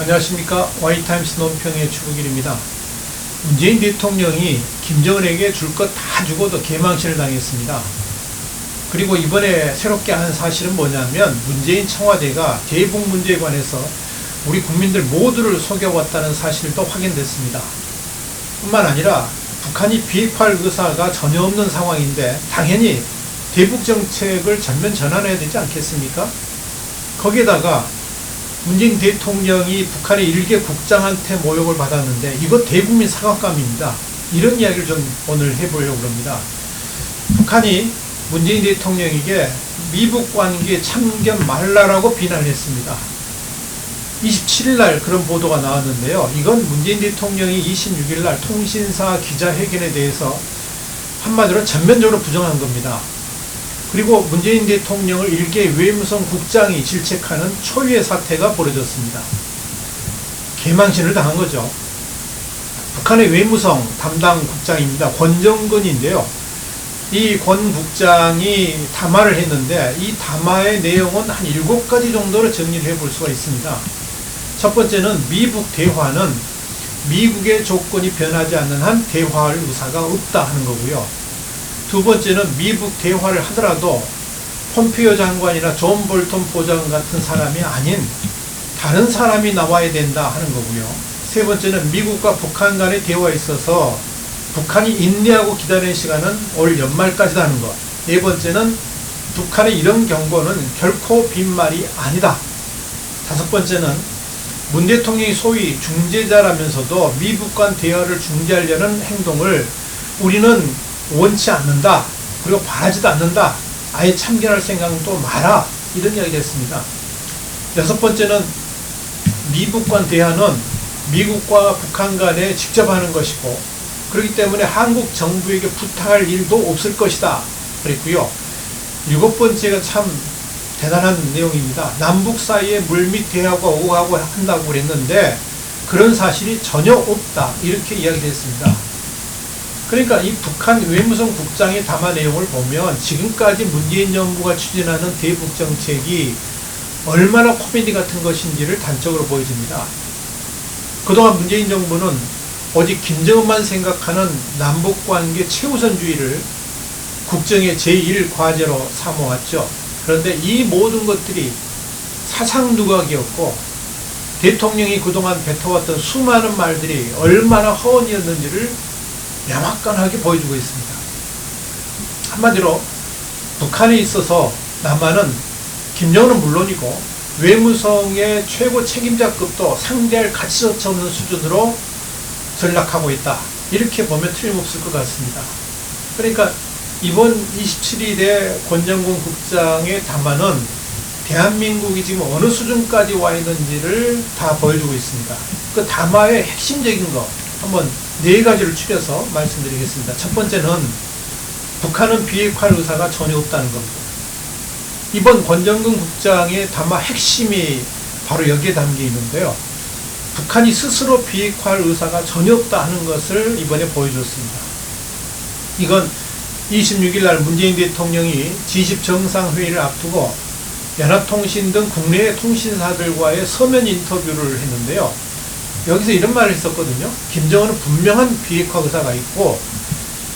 안녕하십니까. Y타임스 논평의 추국일입니다. 문재인 대통령이 김정은에게 줄 것 다 주고도 개망신을 당했습니다. 그리고 이번에 새롭게 한 사실은 뭐냐면 문재인 청와대가 대북 문제에 관해서 우리 국민들 모두를 속여왔다는 사실도 확인됐습니다. 뿐만 아니라 북한이 비핵화할 의사가 전혀 없는 상황인데 당연히 대북 정책을 전면 전환해야 되지 않겠습니까? 거기에다가 문재인 대통령이 북한의 일개 국장한테 모욕을 받았는데 이거 대국민 사과감입니다. 이런 이야기를 좀 오늘 해보려고 합니다. 북한이 문재인 대통령에게 미북 관계에 참견 말라라고 비난을 했습니다. 27일 날 그런 보도가 나왔는데요. 이건 문재인 대통령이 26일 날 통신사 기자회견에 대해서 한마디로 전면적으로 부정한 겁니다. 그리고 문재인 대통령을 일개 외무성 국장이 질책하는 초유의 사태가 벌어졌습니다. 개망신을 당한 거죠. 북한의 외무성 담당 국장입니다. 권정근인데요. 이 권 국장이 담화를 했는데 이 담화의 내용은 한 7가지 정도로 정리를 해볼 수가 있습니다. 첫 번째는 미북 대화는 미국의 조건이 변하지 않는 한 대화할 의사가 없다 하는 거고요. 두 번째는 미북 대화를 하더라도 폼페이오 장관이나 존 볼턴 보좌관 같은 사람이 아닌 다른 사람이 나와야 된다 하는 거고요. 세 번째는 미국과 북한 간의 대화에 있어서 북한이 인내하고 기다리는 시간은 올 연말까지다 하는 것. 네 번째는 북한의 이런 경고는 결코 빈말이 아니다. 다섯 번째는 문 대통령이 소위 중재자라면서도 미북 간 대화를 중재하려는 행동을 우리는 원치 않는다. 그리고 바라지도 않는다. 아예 참견할 생각은 또 마라. 이런 이야기를 했습니다. 여섯 번째는 미북 간 대화는 미국과 북한 간에 직접 하는 것이고 그렇기 때문에 한국 정부에게 부탁할 일도 없을 것이다. 그랬고요. 일곱 번째가 참 대단한 내용입니다. 남북 사이에 물밑 대화가 오고 가고 한다고 그랬는데 그런 사실이 전혀 없다. 이렇게 이야기를 했습니다. 그러니까 이 북한 외무성 국장의 담화 내용을 보면 지금까지 문재인 정부가 추진하는 대북 정책이 얼마나 코미디 같은 것인지를 단적으로 보여줍니다. 그동안 문재인 정부는 오직 김정은만 생각하는 남북관계 최우선주의를 국정의 제1과제로 삼아왔죠. 그런데 이 모든 것들이 사상누각이었고 대통령이 그동안 뱉어왔던 수많은 말들이 얼마나 허언이었는지를 명확하게 보여주고 있습니다. 한마디로 북한에 있어서 남한은 김정은은 물론이고 외무성의 최고 책임자급도 상대할 가치조차 없는 수준으로 전락하고 있다. 이렇게 보면 틀림없을 것 같습니다. 그러니까 이번 27일에 권정근 국장의 담화는 대한민국이 지금 어느 수준까지 와 있는지를 다 보여주고 있습니다. 그 담화의 핵심적인 거 한번 4가지를 추려서 말씀드리겠습니다. 첫 번째는 북한은 비핵화할 의사가 전혀 없다는 겁니다. 이번 권정근 국장의 담화 핵심이 바로 여기에 담겨 있는데요. 북한이 스스로 비핵화할 의사가 전혀 없다 하는 것을 이번에 보여줬습니다. 이건 26일 날 문재인 대통령이 G20 정상회의를 앞두고 연합통신 등 국내 통신사들과의 서면 인터뷰를 했는데요. 여기서 이런 말을 했었거든요. 김정은은 분명한 비핵화 의사가 있고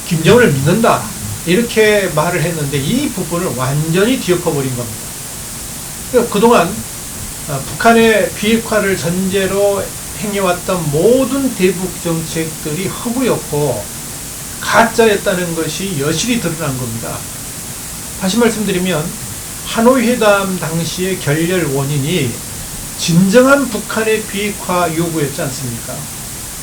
김정은을 믿는다. 이렇게 말을 했는데 이 부분을 완전히 뒤엎어버린 겁니다. 그러니까 그동안 북한의 비핵화를 전제로 행해왔던 모든 대북 정책들이 허구였고 가짜였다는 것이 여실히 드러난 겁니다. 다시 말씀드리면 하노이 회담 당시의 결렬 원인이 진정한 북한의 비핵화 요구였지 않습니까?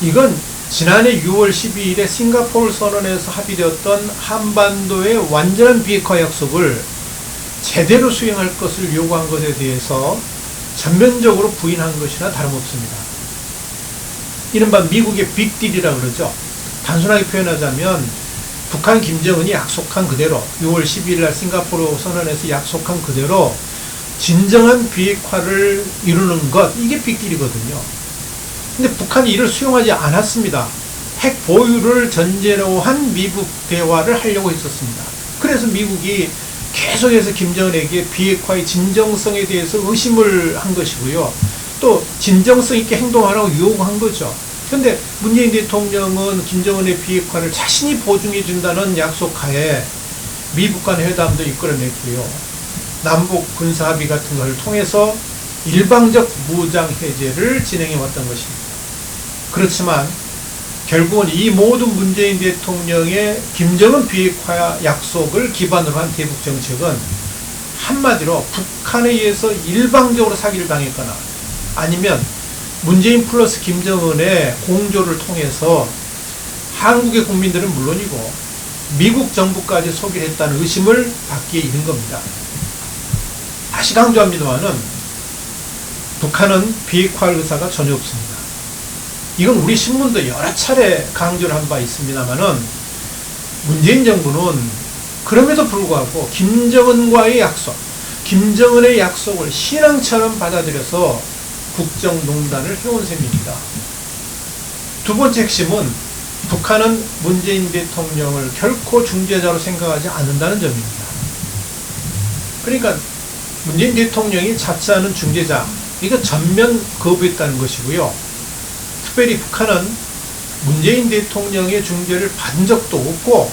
이건 지난해 6월 12일에 싱가포르 선언에서 합의되었던 한반도의 완전한 비핵화 약속을 제대로 수행할 것을 요구한 것에 대해서 전면적으로 부인한 것이나 다름없습니다. 이른바 미국의 빅딜이라고 그러죠. 단순하게 표현하자면 북한 김정은이 약속한 그대로 6월 12일 날 싱가포르 선언에서 약속한 그대로 진정한 비핵화를 이루는 것, 이게 빅딜이거든요. 근데 북한이 이를 수용하지 않았습니다. 핵 보유를 전제로 한 미북 대화를 하려고 했었습니다. 그래서 미국이 계속해서 김정은에게 비핵화의 진정성에 대해서 의심을 한 것이고요. 또 진정성 있게 행동하라고 요구한 거죠. 그런데 문재인 대통령은 김정은의 비핵화를 자신이 보증해 준다는 약속하에 미북한 회담도 이끌어냈고요. 남북 군사합의 같은 것을 통해서 일방적 무장 해제를 진행해 왔던 것입니다. 그렇지만 결국은 이 모든 문재인 대통령의 김정은 비핵화 약속을 기반으로 한 대북 정책은 한마디로 북한에 의해서 일방적으로 사기를 당했거나 아니면 문재인 플러스 김정은의 공조를 통해서 한국의 국민들은 물론이고 미국 정부까지 속이려 했다는 의심을 받기에 이른 겁니다. 다시 강조합니다만은 북한은 비핵화할 의사가 전혀 없습니다. 이건 우리 신문도 여러 차례 강조를 한 바 있습니다만은 문재인 정부는 그럼에도 불구하고 김정은과의 약속, 김정은의 약속을 신앙처럼 받아들여서 국정농단을 해온 셈입니다. 두 번째 핵심은 북한은 문재인 대통령을 결코 중재자로 생각하지 않는다는 점입니다. 그러니까 문재인 대통령이 자처하는 중재자, 이거 전면 거부했다는 것이고요. 특별히 북한은 문재인 대통령의 중재를 받은 적도 없고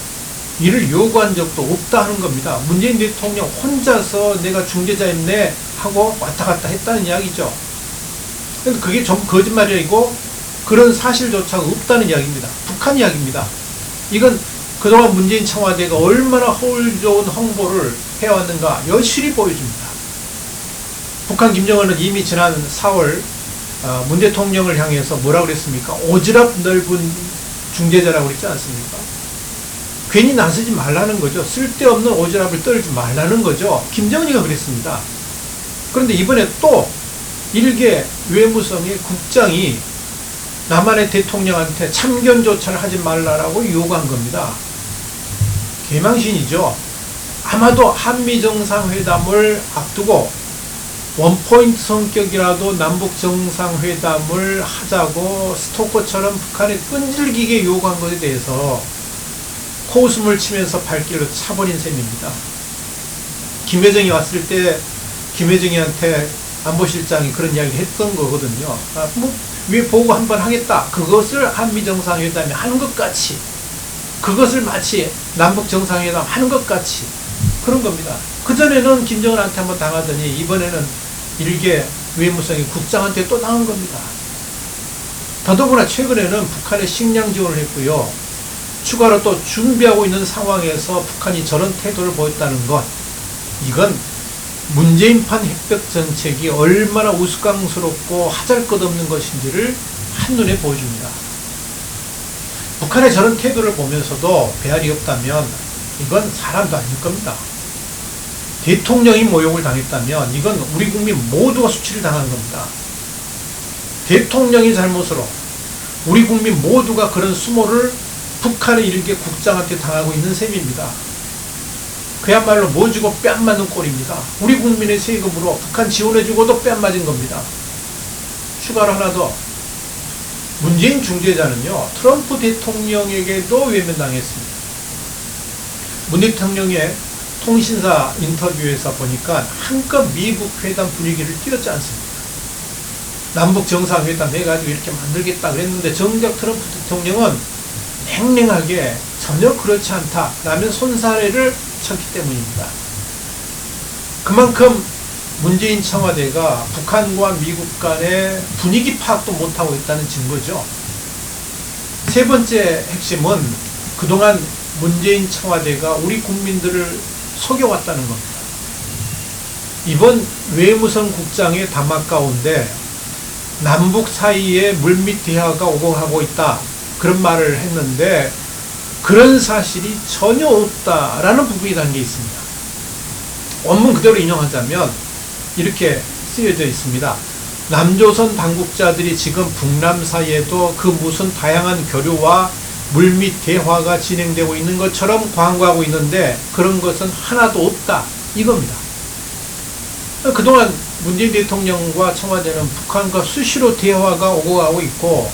이를 요구한 적도 없다 하는 겁니다. 문재인 대통령 혼자서 내가 중재자였네 하고 왔다 갔다 했다는 이야기죠. 그런데 그게 좀 거짓말이고 그런 사실조차 없다는 이야기입니다. 북한 이야기입니다. 이건 그동안 문재인 청와대가 얼마나 허울 좋은 홍보를 해왔는가 여실히 보여줍니다. 북한 김정은은 이미 지난 4월 문 대통령을 향해서 뭐라고 그랬습니까? 오지랖 넓은 중재자라고 그랬지 않습니까? 괜히 나서지 말라는 거죠. 쓸데없는 오지랖을 떨지 말라는 거죠. 김정은이가 그랬습니다. 그런데 이번에 또 일개 외무성의 국장이 남한의 대통령한테 참견조차를 하지 말라라고 요구한 겁니다. 개망신이죠. 아마도 한미정상회담을 앞두고 원포인트 성격이라도 남북정상회담을 하자고 스토커처럼 북한에 끈질기게 요구한 것에 대해서 코웃음을 치면서 발길로 차버린 셈입니다. 김여정이 왔을 때 김여정이한테 안보실장이 그런 이야기를 했던 거거든요. 왜 보고 한번 하겠다. 그것을 한미정상회담이 하는 것 같이, 그것을 마치 남북정상회담 하는 것 같이 그런 겁니다. 그전에는 김정은한테 한번 당하더니 이번에는 일개 외무성의 국장한테 또 당한 겁니다. 더더구나 최근에는 북한에 식량 지원을 했고요. 추가로 또 준비하고 있는 상황에서 북한이 저런 태도를 보였다는 것, 이건 문재인판 핵벽 정책이 얼마나 우스꽝스럽고 하잘것없는 것인지를 한눈에 보여줍니다. 북한의 저런 태도를 보면서도 배알이 없다면 이건 사람도 아닐 겁니다. 대통령이 모욕을 당했다면 이건 우리 국민 모두가 수치를 당한 겁니다. 대통령의 잘못으로 우리 국민 모두가 그런 수모를 북한의 일개 국장한테 당하고 있는 셈입니다. 그야말로 뭐 주고 뺨 맞는 꼴입니다. 우리 국민의 세금으로 북한 지원해주고도 뺨 맞은 겁니다. 추가로 하나 더, 문재인 중재자는요 트럼프 대통령에게도 외면당했습니다. 문 대통령의 통신사 인터뷰에서 보니까 한껏 미국 회담 분위기를 띄웠지 않습니까? 남북 정상회담 해가지고 이렇게 만들겠다 그랬는데 정작 트럼프 대통령은 냉랭하게 전혀 그렇지 않다 라면 손사래를 쳤기 때문입니다. 그만큼 문재인 청와대가 북한과 미국 간의 분위기 파악도 못하고 있다는 증거죠. 세 번째 핵심은 그동안 문재인 청와대가 우리 국민들을 속여왔다는 겁니다. 이번 외무성 국장의 담화 가운데 남북 사이에 물밑 대화가 오고 있다 그런 말을 했는데 그런 사실이 전혀 없다라는 부분이 담겨 있습니다. 원문 그대로 인용하자면 이렇게 쓰여져 있습니다. 남조선 당국자들이 지금 북남 사이에도 그 무슨 다양한 교류와 물밑 대화가 진행되고 있는 것처럼 광고하고 있는데 그런 것은 하나도 없다 이겁니다. 그동안 문재인 대통령과 청와대는 북한과 수시로 대화가 오고 가고 있고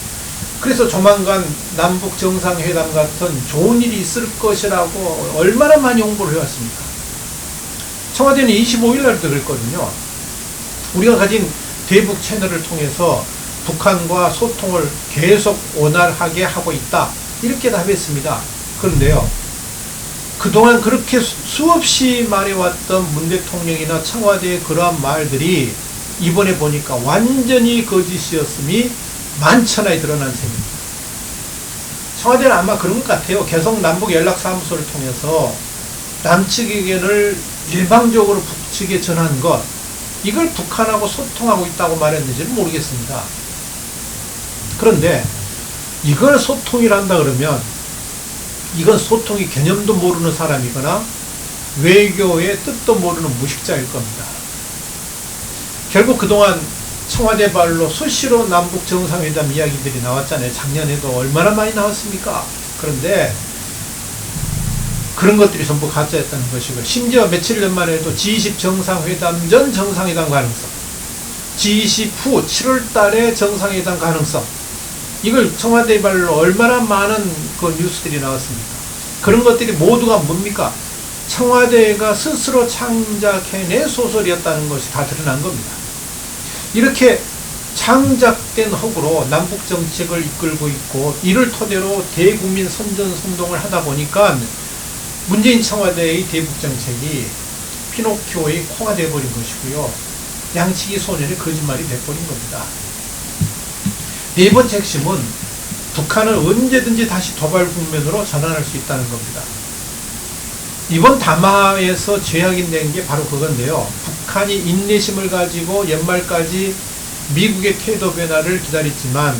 그래서 조만간 남북 정상회담 같은 좋은 일이 있을 것이라고 얼마나 많이 홍보를 해왔습니까? 청와대는 25일 날도 그랬거든요. 우리가 가진 대북 채널을 통해서 북한과 소통을 계속 원활하게 하고 있다. 이렇게 답했습니다. 그런데요, 그동안 그렇게 수없이 말해왔던 문 대통령이나 청와대의 그러한 말들이 이번에 보니까 완전히 거짓이었음이 만천하에 드러난 셈입니다. 청와대는 아마 그런 것 같아요. 계속 남북 연락사무소를 통해서 남측 의견을 일방적으로 북측에 전한 것, 이걸 북한하고 소통하고 있다고 말했는지는 모르겠습니다. 그런데 이걸 소통이란다 그러면 이건 소통의 개념도 모르는 사람이거나 외교의 뜻도 모르는 무식자일 겁니다. 결국 그동안 청와대 발로 수시로 남북 정상회담 이야기들이 나왔잖아요. 작년에도 얼마나 많이 나왔습니까? 그런데 그런 것들이 전부 가짜였다는 것이고, 심지어 며칠 전만 해도 G20 정상회담 전 정상회담 가능성, G20 후 7월 달에 정상회담 가능성, 이걸 청와대 발로 얼마나 많은 그 뉴스들이 나왔습니까? 그런 것들이 모두가 뭡니까? 청와대가 스스로 창작해낸 소설이었다는 것이 다 드러난 겁니다. 이렇게 창작된 허구로 남북 정책을 이끌고 있고, 이를 토대로 대국민 선전선동을 하다 보니까 문재인 청와대의 대북 정책이 피노키오의 코가 돼버린 것이고요. 양치기 소년의 거짓말이 돼버린 겁니다. 네 번째 핵심은 북한을 언제든지 다시 도발 국면으로 전환할 수 있다는 겁니다. 이번 담화에서 죄악인된 게 바로 그건데요. 북한이 인내심을 가지고 연말까지 미국의 태도 변화를 기다렸지만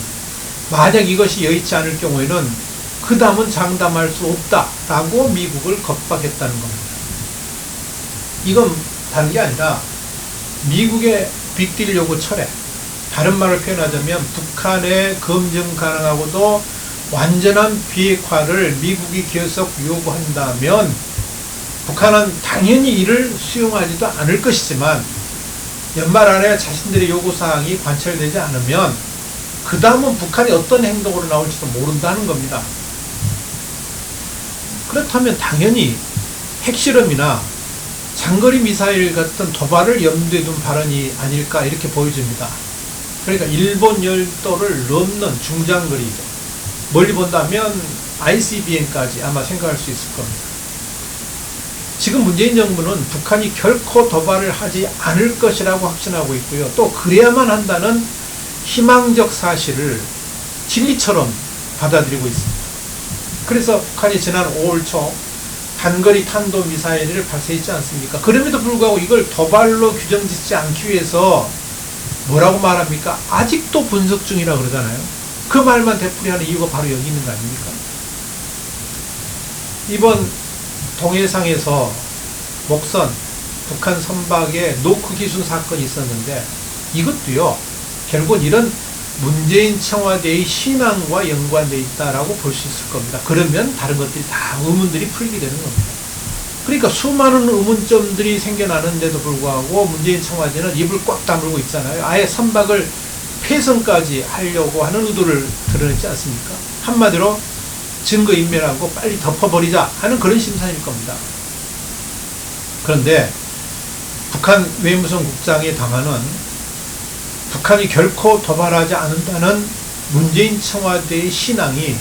만약 이것이 여의치 않을 경우에는 그 다음은 장담할 수 없다라고 미국을 겁박했다는 겁니다. 이건 다른 게 아니라 미국의 빅딜 요구 철회, 다른 말을 표현하자면 북한의 검증 가능하고도 완전한 비핵화를 미국이 계속 요구한다면 북한은 당연히 이를 수용하지도 않을 것이지만 연말 안에 자신들의 요구사항이 관철되지 않으면 그 다음은 북한이 어떤 행동으로 나올지도 모른다는 겁니다. 그렇다면 당연히 핵실험이나 장거리 미사일 같은 도발을 염두에 둔 발언이 아닐까 이렇게 보여집니다. 그러니까 일본 열도를 넘는 중장거리죠. 멀리 본다면 ICBM까지 아마 생각할 수 있을 겁니다. 지금 문재인 정부는 북한이 결코 도발을 하지 않을 것이라고 확신하고 있고요. 또 그래야만 한다는 희망적 사실을 진리처럼 받아들이고 있습니다. 그래서 북한이 지난 5월 초 단거리 탄도미사일을 발사했지 않습니까? 그럼에도 불구하고 이걸 도발로 규정짓지 않기 위해서 뭐라고 말합니까? 아직도 분석 중이라고 그러잖아요. 그 말만 되풀이하는 이유가 바로 여기 있는 거 아닙니까? 이번 동해상에서 목선, 북한 선박의 노크 기순 사건이 있었는데 이것도요, 결국은 이런 문재인 청와대의 신앙과 연관되어 있다라고 볼 수 있을 겁니다. 그러면 다른 것들이 다 의문들이 풀리게 되는 겁니다. 그러니까 수많은 의문점들이 생겨나는데도 불구하고 문재인 청와대는 입을 꽉 다물고 있잖아요. 아예 선박을 폐선까지 하려고 하는 의도를 드러냈지 않습니까? 한마디로 증거인멸하고 빨리 덮어버리자 하는 그런 심산일 겁니다. 그런데 북한 외무성 국장의 담화는 북한이 결코 도발하지 않는다는 문재인 청와대의 신앙이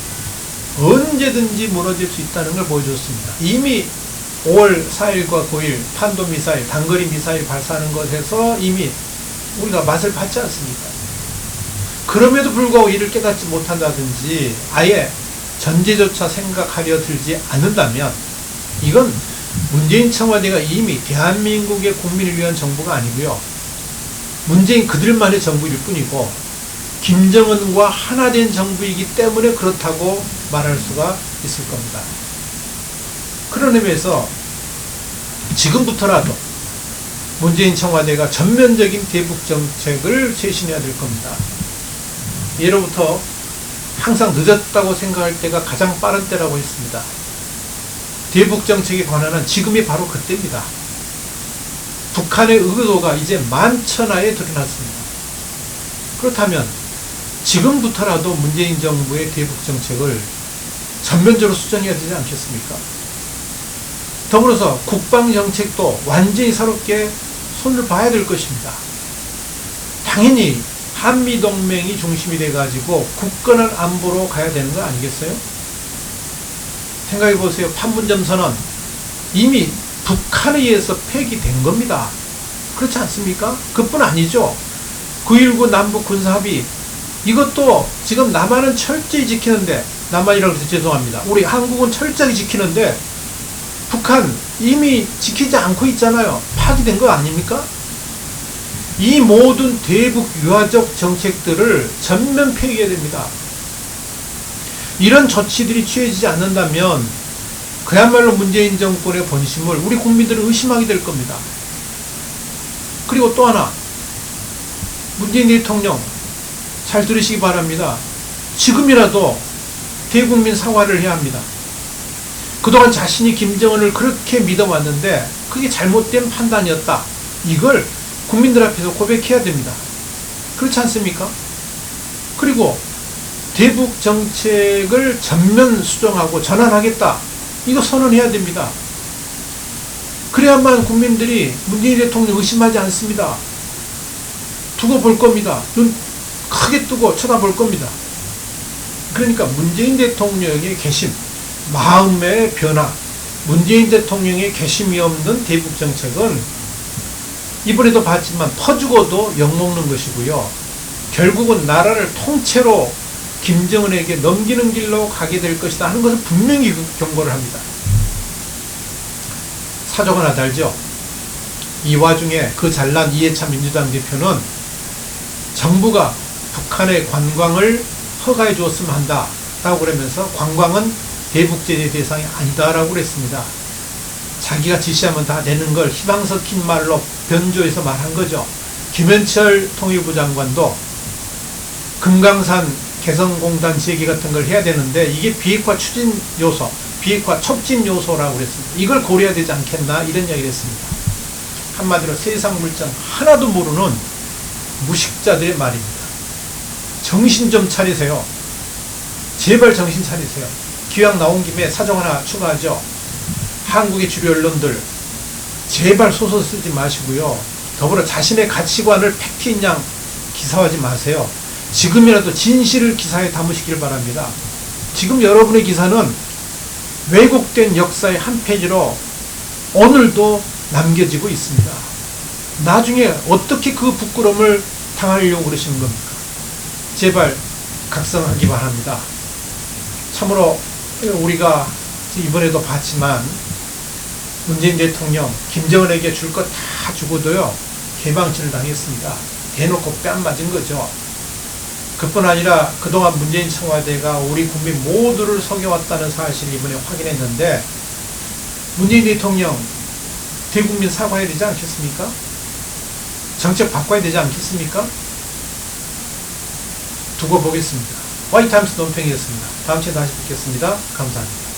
언제든지 무너질 수 있다는 걸 보여줬습니다. 이미 5월 4일과 9일 탄도미사일, 단거리 미사일 발사하는 것에서 이미 우리가 맛을 봤지 않습니까? 그럼에도 불구하고 이를 깨닫지 못한다든지 아예 전제조차 생각하려 들지 않는다면 이건 문재인 청와대가 이미 대한민국의 국민을 위한 정부가 아니고요. 문재인 그들만의 정부일 뿐이고 김정은과 하나 된 정부이기 때문에 그렇다고 말할 수가 있을 겁니다. 그런 의미에서 지금부터라도 문재인 청와대가 전면적인 대북 정책을 쇄신해야 될 겁니다. 예로부터 항상 늦었다고 생각할 때가 가장 빠른 때라고 했습니다. 대북 정책에 관한은 지금이 바로 그때입니다. 북한의 의도가 이제 만천하에 드러났습니다. 그렇다면 지금부터라도 문재인 정부의 대북 정책을 전면적으로 수정해야 되지 않겠습니까? 더불어서 국방 정책도 완전히 새롭게 손을 봐야 될 것입니다. 당연히 한미동맹이 중심이 돼가지고 굳건한 안보로 가야 되는 거 아니겠어요? 생각해 보세요. 판문점 선언 이미 북한에 의해서 폐기된 겁니다. 그렇지 않습니까? 그뿐 아니죠. 9.19 남북 군사합의 이것도 지금 남한은 철저히 지키는데, 남한이라고 해서 죄송합니다. 우리 한국은 철저히 지키는데 북한 이미 지키지 않고 있잖아요. 파기된 거 아닙니까? 이 모든 대북 유화적 정책들을 전면 폐기해야 됩니다. 이런 조치들이 취해지지 않는다면 그야말로 문재인 정권의 본심을 우리 국민들은 의심하게 될 겁니다. 그리고 또 하나, 문재인 대통령 잘 들으시기 바랍니다. 지금이라도 대국민 사과를 해야 합니다. 그동안 자신이 김정은을 그렇게 믿어왔는데 그게 잘못된 판단이었다. 이걸 국민들 앞에서 고백해야 됩니다. 그렇지 않습니까? 그리고 대북 정책을 전면 수정하고 전환하겠다. 이거 선언해야 됩니다. 그래야만 국민들이 문재인 대통령 의심하지 않습니다. 두고 볼 겁니다. 눈 크게 뜨고 쳐다볼 겁니다. 그러니까 문재인 대통령의 개심, 마음의 변화, 문재인 대통령의 개심이 없는 대북 정책은 이번에도 봤지만 퍼주고도 욕먹는 것이고요. 결국은 나라를 통째로 김정은에게 넘기는 길로 가게 될 것이다 하는 것을 분명히 경고를 합니다. 사정 하나 달죠. 이 와중에 그 잘난 이해찬 민주당 대표는 정부가 북한의 관광을 허가해 주었으면 한다 라고 그러면서 관광은 대북제재 대상이 아니다 라고 그랬습니다. 자기가 지시하면 다 되는 걸 희망 섞인 말로 변조해서 말한 거죠. 김현철 통일부 장관도 금강산 개성공단 재개 같은 걸 해야 되는데 이게 비핵화 추진 요소, 비핵화 촉진 요소라고 그랬습니다. 이걸 고려해야 되지 않겠나 이런 이야기를 했습니다. 한마디로 세상 물정 하나도 모르는 무식자들의 말입니다. 정신 좀 차리세요. 제발 정신 차리세요. 기왕 나온 김에 사정 하나 추가하죠. 한국의 주류 언론들 제발 소설 쓰지 마시고요. 더불어 자신의 가치관을 팩트인 양 기사화하지 마세요. 지금이라도 진실을 기사에 담으시길 바랍니다. 지금 여러분의 기사는 왜곡된 역사의 한 페이지로 오늘도 남겨지고 있습니다. 나중에 어떻게 그 부끄러움을 당하려고 그러시는 겁니까? 제발 각성하기 바랍니다. 참으로 우리가 이번에도 봤지만 문재인 대통령 김정은에게 줄 것 다 주고도요 개방신을 당했습니다. 대놓고 뺨 맞은 거죠. 그뿐 아니라 그동안 문재인 청와대가 우리 국민 모두를 속여왔다는 사실을 이번에 확인했는데 문재인 대통령 대국민 사과해야 되지 않겠습니까? 정책 바꿔야 되지 않겠습니까? 두고 보겠습니다. 화이트타임스 논평이었습니다. 다음 주에 다시 뵙겠습니다. 감사합니다.